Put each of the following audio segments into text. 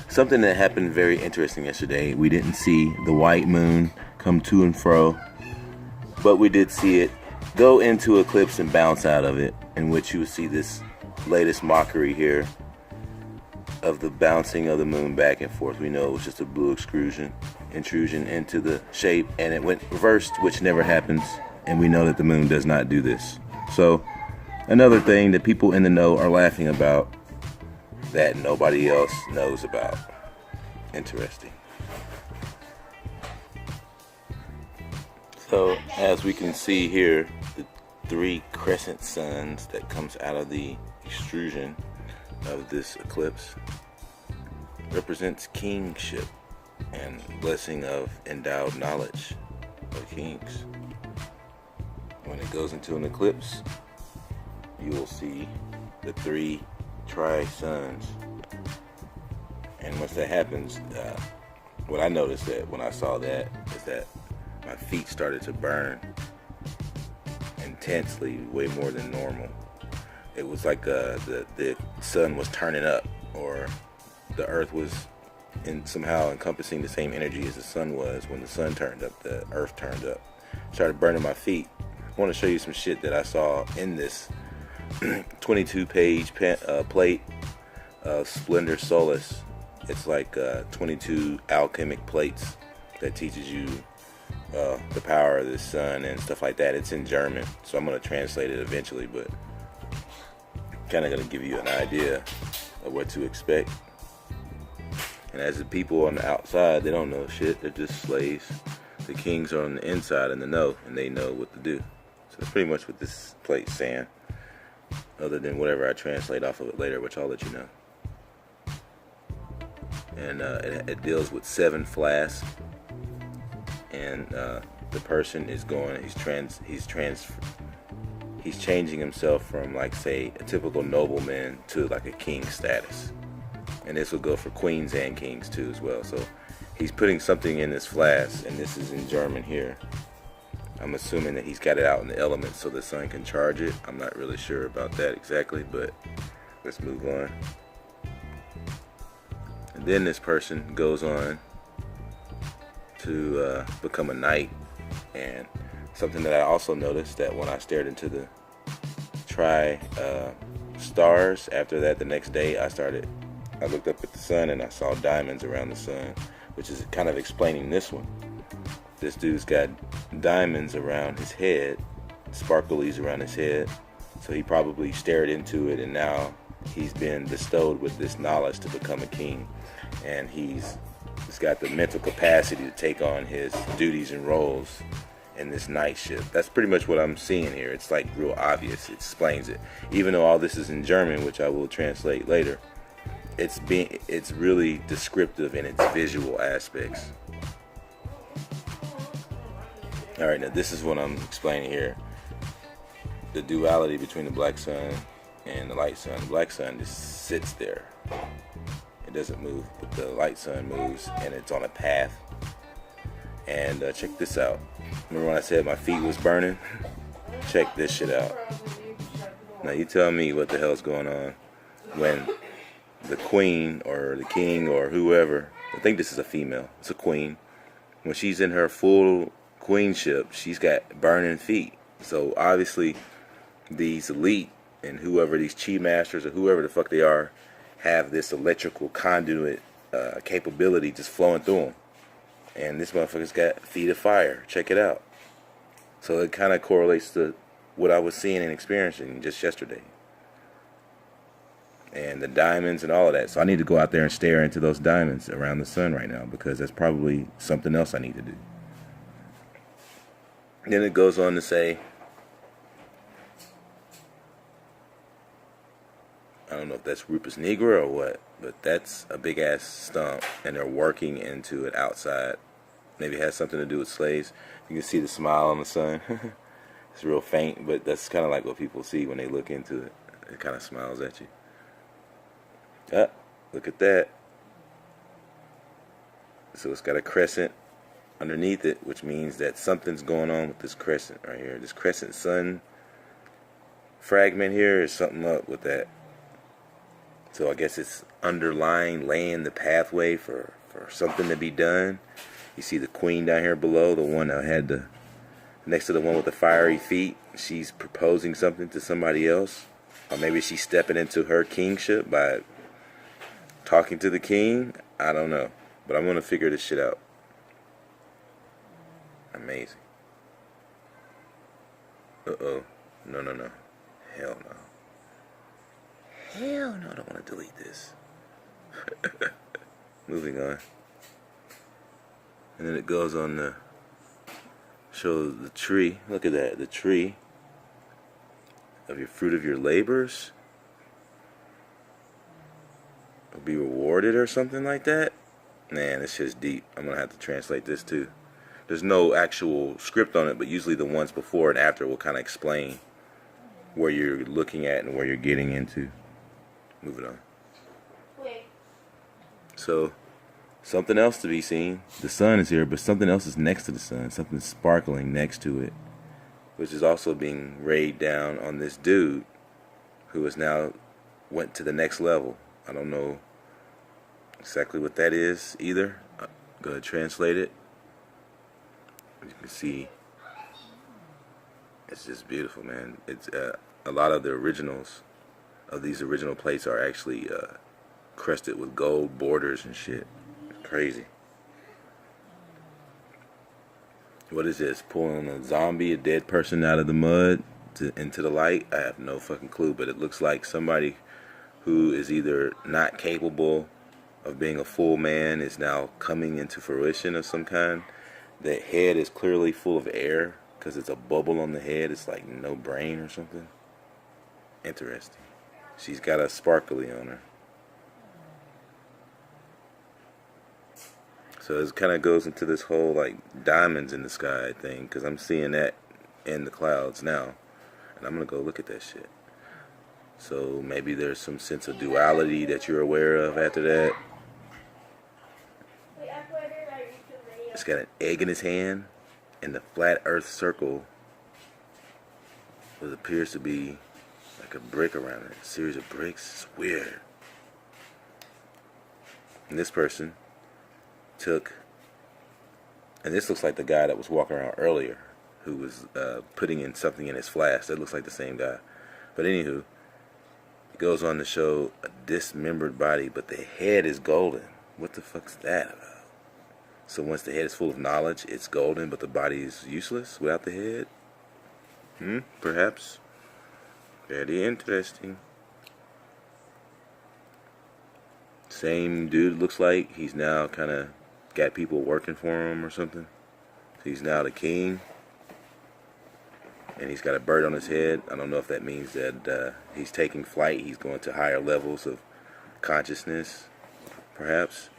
Something that happened very interesting yesterday. We didn't see the white moon come to and fro, but we did see it go into eclipse and bounce out of it, in which you would see this latest mockery here of the bouncing of the moon back and forth. We know it was just a blue intrusion into the shape, and it went reversed, which never happens, and we know that the moon does not do this. So another thing that people in the know are laughing about that nobody else knows about. Interesting. So as we can see here, the 3 crescent suns that comes out of the extrusion of this eclipse represents kingship and blessing of endowed knowledge of kings. When it goes into an eclipse, you will see the 3 tri-suns. And once that happens, what I noticed that when I saw that is that my feet started to burn intensely, way more than normal. It was like the sun was turning up, or the earth was somehow encompassing the same energy as the sun was. When the sun turned up, the earth turned up. Started burning my feet. I want to show you some shit that I saw in this 22-page plate of Splendor Solace. It's like 22 alchemic plates that teaches you the power of the sun and stuff like that. It's in German, so I'm going to translate it eventually, but kind of going to give you an idea of what to expect. And as the people on the outside, they don't know shit. They're just slaves. The kings are on the inside in the know, and they know what to do. So that's pretty much what this plate's saying, other than whatever I translate off of it later, which I'll let you know. And it deals with 7 flasks, and the person is going. He's changing himself from, like, say, a typical nobleman to like a king status. And this will go for queens and kings too as well. So he's putting something in this flask, and this is in German here. I'm assuming that he's got it out in the elements so the sun can charge it. I'm not really sure about that exactly, but let's move on. And then this person goes on to become a knight. And something that I also noticed, that when I stared into the stars after that, the next day I looked up at the sun and I saw diamonds around the sun, which is kind of explaining this one. This dude's got diamonds around his head, sparklies around his head, so he probably stared into it, and now he's been bestowed with this knowledge to become a king, and he's got the mental capacity to take on his duties and roles in this knightship. That's pretty much what I'm seeing here. It's like real obvious. It explains it. Even though all this is in German, which I will translate later, it's really descriptive in its visual aspects. Alright, now this is what I'm explaining here. The duality between the black sun and the light sun. The black sun just sits there. It doesn't move, but the light sun moves, and it's on a path. And check this out. Remember when I said my feet was burning? Check this shit out. Now you tell me what the hell's going on when the queen or the king or whoever, I think this is a female, it's a queen, when she's in her full queenship, she's got burning feet. So obviously these elite and whoever, these chi masters or whoever the fuck they are, have this electrical conduit capability just flowing through them. And this motherfucker's got feet of fire. Check it out. So it kind of correlates to what I was seeing and experiencing just yesterday. And the diamonds and all of that. So I need to go out there and stare into those diamonds around the sun right now, because that's probably something else I need to do. Then it goes on to say, I don't know if that's Rupus Nigra or what, but that's a big ass stump, and they're working into it outside. Maybe it has something to do with slaves. You can see the smile on the sun. It's real faint, but that's kind of like what people see when they look into it. It kind of smiles at you. Ah, look at that. So it's got a crescent underneath it, which means that something's going on with this crescent right here. This crescent sun fragment here is something up with that. So I guess it's underlying, laying the pathway for something to be done. You see the queen down here below, the one that had the, next to the one with the fiery feet. She's proposing something to somebody else. Or maybe she's stepping into her kingship by talking to the king. I don't know. But I'm going to figure this shit out. Amazing. Uh-oh. No, no, no. Hell no. Hell no, I don't want to delete this. Moving on. And then it goes on to show the tree. Look at that. The tree of your fruit of your labors will be rewarded or something like that. Man, this shit's deep. I'm going to have to translate this too. There's no actual script on it, but usually the ones before and after will kind of explain where you're looking at and where you're getting into. Moving on. So, something else to be seen. The sun is here, but something else is next to the sun. Something sparkling next to it, which is also being rayed down on this dude who has now went to the next level. I don't know exactly what that is either. I'm going to translate it. You can see it's just beautiful, man. It's a lot of the originals of these original plates are actually crested with gold borders and shit. It's crazy. What is this? Pulling a zombie, a dead person out of the mud into the light? I have no fucking clue, but it looks like somebody who is either not capable of being a full man is now coming into fruition of some kind. The head is clearly full of air because it's a bubble on the head. It's like no brain or something. Interesting. She's got a sparkly on her. So it kind of goes into this whole like diamonds in the sky thing, because I'm seeing that in the clouds now. And I'm going to go look at that shit. So maybe there's some sense of duality that you're aware of after that. It's got an egg in his hand and the flat earth circle what appears to be like a brick around it. A series of bricks. It's weird. And this person took, and this looks like the guy that was walking around earlier who was putting in something in his flask. That looks like the same guy. But anywho, it goes on to show a dismembered body, but the head is golden. What the fuck's that about? So once the head is full of knowledge, it's golden, but the body is useless without the head? Perhaps. Very interesting. Same dude looks like. He's now kind of got people working for him or something. He's now the king. And he's got a bird on his head. I don't know if that means that he's taking flight. He's going to higher levels of consciousness, perhaps.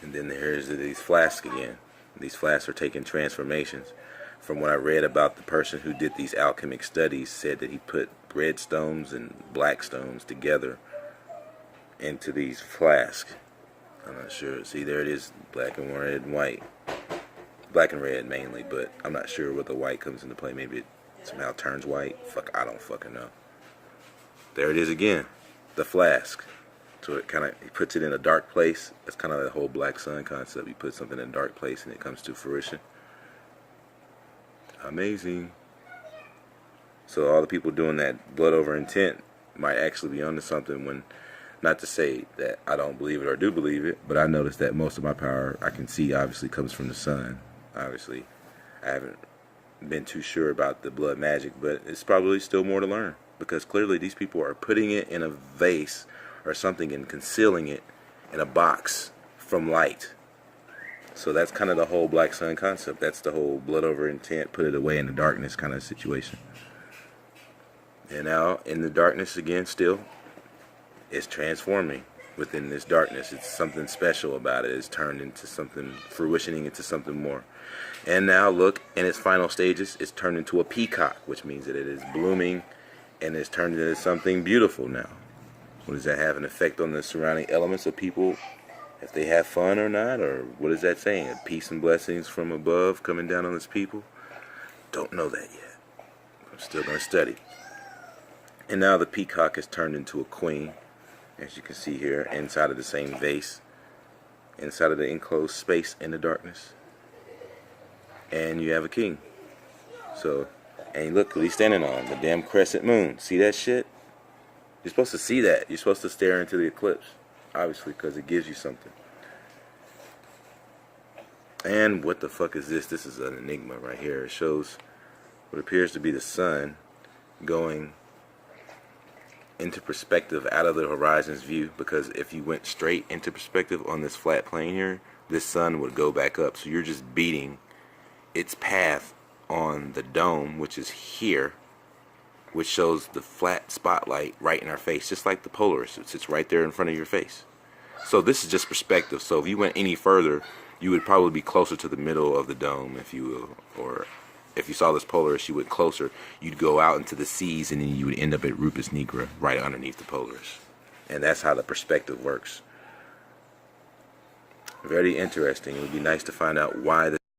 And then there's these flasks again. These flasks are taking transformations. From what I read about the person who did these alchemic studies, said that he put red stones and black stones together into these flasks. I'm not sure. See, there it is, black and red and white. Black and red mainly, but I'm not sure what the white comes into play. Maybe it somehow turns white. Fuck, I don't fucking know. There it is again, the flask. So it kind of, he puts it in a dark place. That's kind of the whole black sun concept. You put something in a dark place and it comes to fruition. Amazing. So all the people doing that blood over intent might actually be onto something, when, not to say that I don't believe it or do believe it, but I noticed that most of my power I can see obviously comes from the sun. Obviously, I haven't been too sure about the blood magic, but it's probably still more to learn, because clearly these people are putting it in a vase or something and concealing it in a box from light. So that's kind of the whole black sun concept. That's the whole blood over intent, put it away in the darkness kind of situation. And now in the darkness again still, it's transforming within this darkness. It's something special about it. It's turned into something, fruitioning into something more. And now look, in its final stages, it's turned into a peacock, which means that it is blooming and it's turned into something beautiful now. What does that have an effect on the surrounding elements of people, if they have fun or not? Or what is that saying? Peace and blessings from above coming down on this people? Don't know that yet. I'm still going to study. And now the peacock has turned into a queen, as you can see here, inside of the same vase, inside of the enclosed space in the darkness. And you have a king. So, and look what he's standing on, the damn crescent moon. See that shit? You're supposed to see that. You're supposed to stare into the eclipse, obviously, because it gives you something. And what the fuck is this? This is an enigma right here. It shows what appears to be the sun going into perspective out of the horizon's view, because if you went straight into perspective on this flat plane here, this sun would go back up. So you're just beating its path on the dome, which is here, which shows the flat spotlight right in our face, just like the Polaris. It sits right there in front of your face. So this is just perspective. So if you went any further, you would probably be closer to the middle of the dome, if you will. Or if you saw this Polaris, you went closer, you'd go out into the seas, and then you would end up at Rupus Nigra, right underneath the Polaris. And that's how the perspective works. Very interesting. It would be nice to find out why the